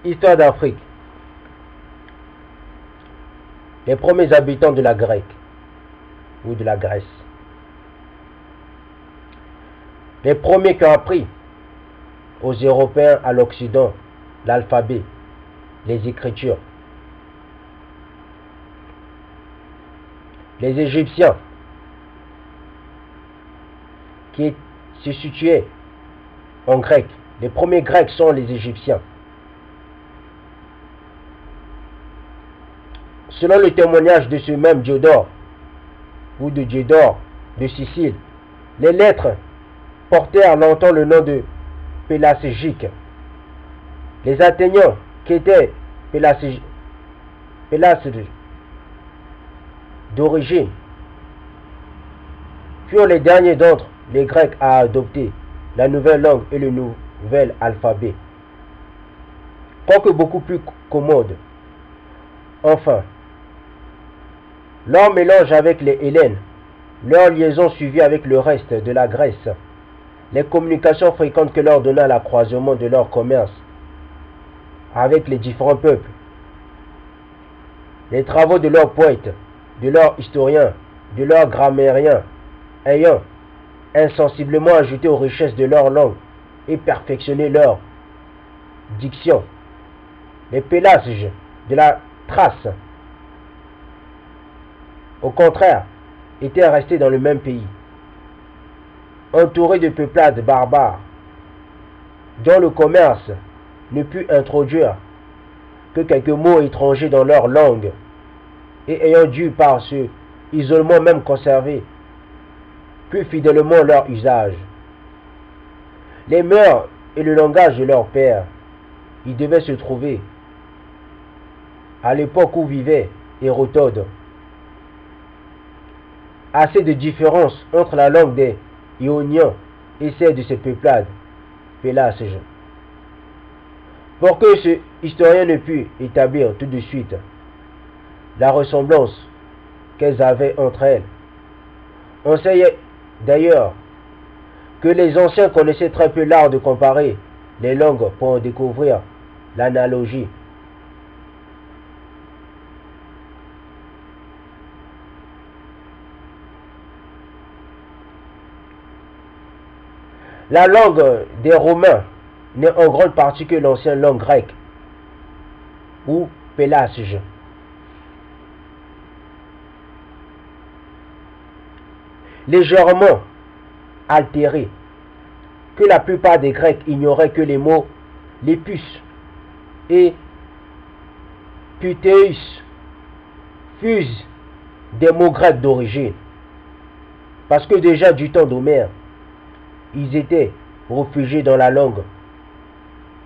Histoire d'Afrique. Les premiers habitants de la Grèce ou de la Grèce. Les premiers qui ont appris aux Européens à l'Occident l'alphabet, les écritures. Les Égyptiens qui se situaient en grec. Les premiers Grecs sont les Égyptiens. Selon le témoignage de ce même Diodore, ou de Diodore de Sicile, les lettres portèrent longtemps le nom de Pélagique. Les Athéniens, qui étaient Pélagiques d'origine, furent les derniers d'entre les Grecs à adopter la nouvelle langue et le nouvel alphabet, quoique beaucoup plus commode. Enfin, leur mélange avec les Hellènes, leur liaison suivie avec le reste de la Grèce, les communications fréquentes que leur donna la croisement de leur commerce avec les différents peuples, les travaux de leurs poètes, de leurs historiens, de leurs grammairiens, ayant insensiblement ajouté aux richesses de leur langue et perfectionné leur diction. Les Pélasges de la Thrace, au contraire, étaient restés dans le même pays, entourés de peuplades barbares, dont le commerce ne put introduire que quelques mots étrangers dans leur langue, et ayant dû par ce isolement même conserver plus fidèlement leur usage. Les mœurs et le langage de leur père, ils devaient se trouver à l'époque où vivait Hérodote. Assez de différence entre la langue des Ioniens et celle de ces peuplades pélasges, pour que ce historien ne pût établir tout de suite la ressemblance qu'elles avaient entre elles. On sait d'ailleurs que les anciens connaissaient très peu l'art de comparer les langues pour en découvrir l'analogie. La langue des Romains n'est en grande partie que l'ancienne langue grecque, ou pélasge. Légèrement altérée, que la plupart des Grecs ignoraient que les mots lépus et putéus fusent des mots grecs d'origine, parce que déjà du temps d'Homère, ils étaient réfugiés dans la langue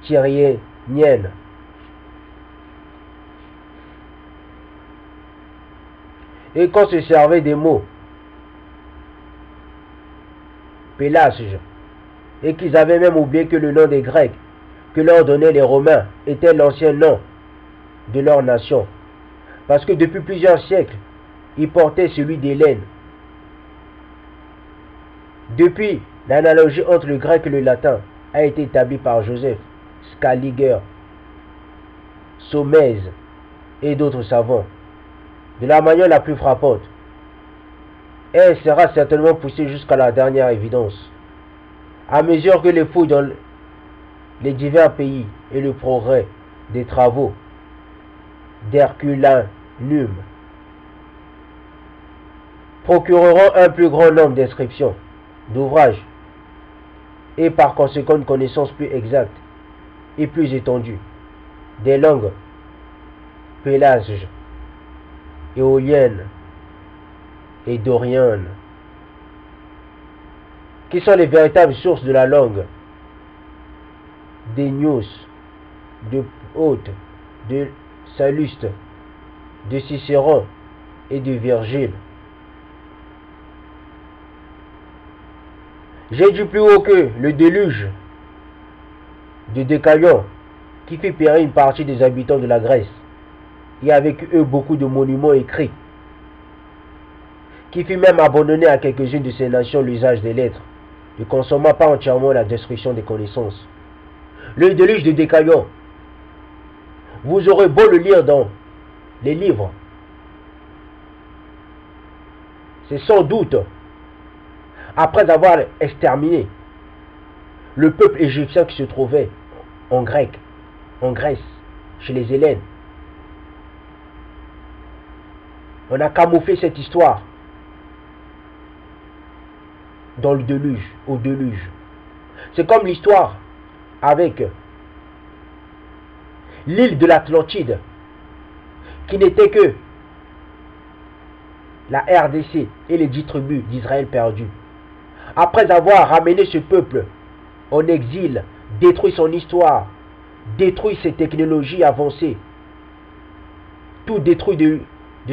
tyrienne. Et qu'on se servait des mots pélasges, et qu'ils avaient même oublié que le nom des Grecs que leur donnaient les Romains était l'ancien nom de leur nation, parce que depuis plusieurs siècles, ils portaient celui d'Hélène. Depuis, l'analogie entre le grec et le latin a été établie par Joseph Scaliger, Somèze et d'autres savants, de la manière la plus frappante. Et elle sera certainement poussée jusqu'à la dernière évidence, à mesure que les fouilles dans les divers pays et le progrès des travaux d'Herculanum procureront un plus grand nombre d'inscriptions, d'ouvrages, et par conséquent une connaissance plus exacte et plus étendue des langues pélasges, éoliennes et doriennes, qui sont les véritables sources de la langue d'Ennius, de Haute, de Salluste, de Cicéron et de Virgile. J'ai dit plus haut que le déluge de Décalion, qui fit périr une partie des habitants de la Grèce, et avec eux beaucoup de monuments écrits, qui fit même abandonner à quelques-unes de ces nations l'usage des lettres, ne consommant pas entièrement la destruction des connaissances. Le déluge de Décalion Vous aurez beau le lire dans les livres. C'est sans doute après avoir exterminé le peuple égyptien qui se trouvait en Grèce, chez les Hellènes. On a camouflé cette histoire dans le déluge, au déluge. C'est comme l'histoire avec l'île de l'Atlantide, qui n'était que la RDC et les 10 tribus d'Israël perdues. Après avoir ramené ce peuple en exil, détruit son histoire, détruit ses technologies avancées, tout détruit de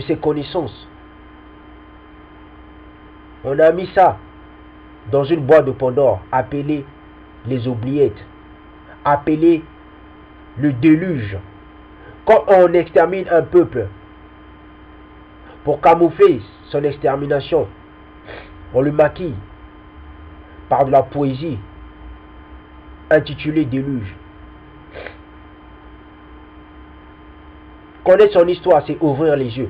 ses connaissances. On a mis ça dans une boîte de Pandore appelée les oubliettes, appelée le déluge. Quand on extermine un peuple pour camoufler son extermination, on le maquille par de la poésie intitulée déluge. Connaître son histoire, c'est ouvrir les yeux.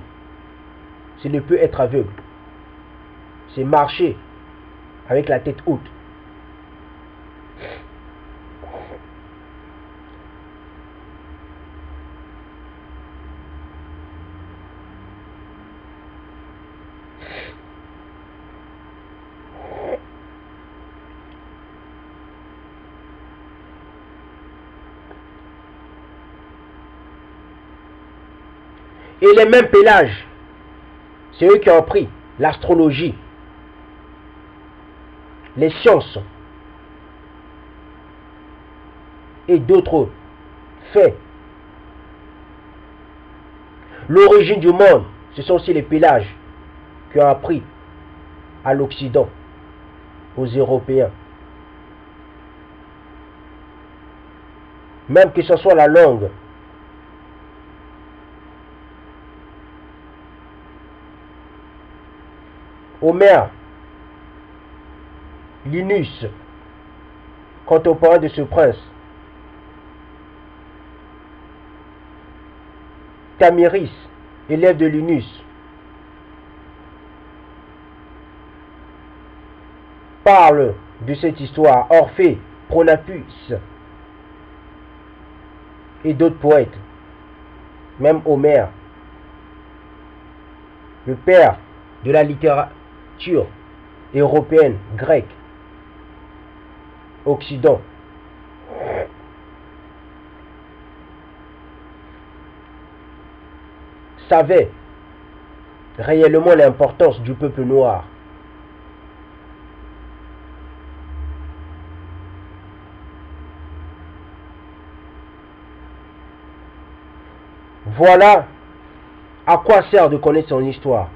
C'est ne peut être aveugle. C'est marcher avec la tête haute. Et les mêmes Pélages, c'est eux qui ont pris l'astrologie, les sciences et d'autres faits. L'origine du monde, ce sont aussi les Pélages qui ont appris à l'Occident, aux Européens. Même que ce soit la langue, Homère, Linus, quand on parle de ce prince, Tamiris, élève de Linus, parle de cette histoire. Orphée, Pronapus et d'autres poètes, même Homère, le père de la littérature européenne, grecque, Occident. Savait réellement l'importance du peuple noir. Voilà à quoi sert de connaître son histoire.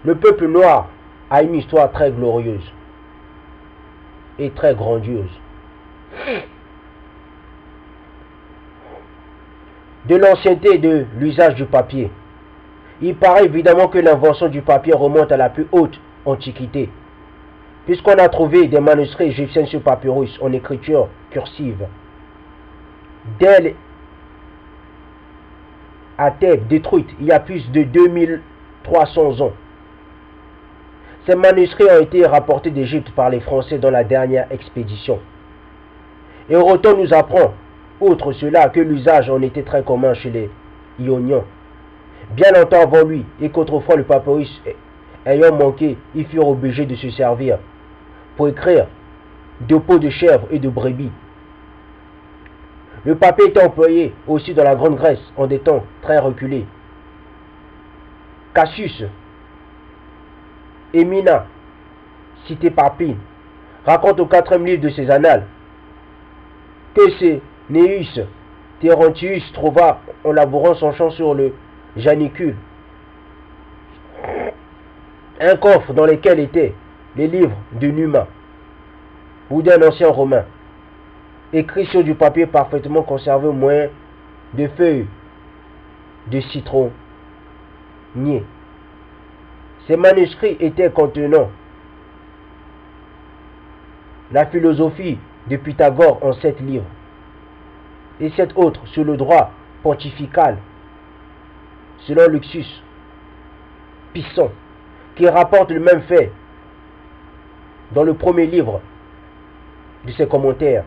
Le peuple noir a une histoire très glorieuse et très grandiose. De l'ancienneté de l'usage du papier. Il paraît évidemment que l'invention du papier remonte à la plus haute antiquité, puisqu'on a trouvé des manuscrits égyptiens sur papyrus en écriture cursive. Dès à Thèbes, détruite il y a plus de 2300 ans. Ces manuscrits ont été rapportés d'Égypte par les Français dans la dernière expédition. Et Herodote nous apprend, outre cela, que l'usage en était très commun chez les Ioniens. Bien longtemps avant lui, et qu'autrefois le papyrus ayant manqué, ils furent obligés de se servir pour écrire de peaux de chèvre et de brebis. Le papier était employé aussi dans la Grande Grèce en des temps très reculés. Cassius Émina, cité par Pline, raconte au 4e livre de ses annales que c'est Néus Terentius trouva en labourant son champ sur le Janicule un coffre dans lequel étaient les livres de Numa ou d'un ancien romain, écrit sur du papier parfaitement conservé au moyen de feuilles de citronnier. Ces manuscrits étaient contenant la philosophie de Pythagore en 7 livres. et cette autre sur le droit pontifical, selon Lucius Pisson, qui rapporte le même fait dans le premier livre de ses commentaires.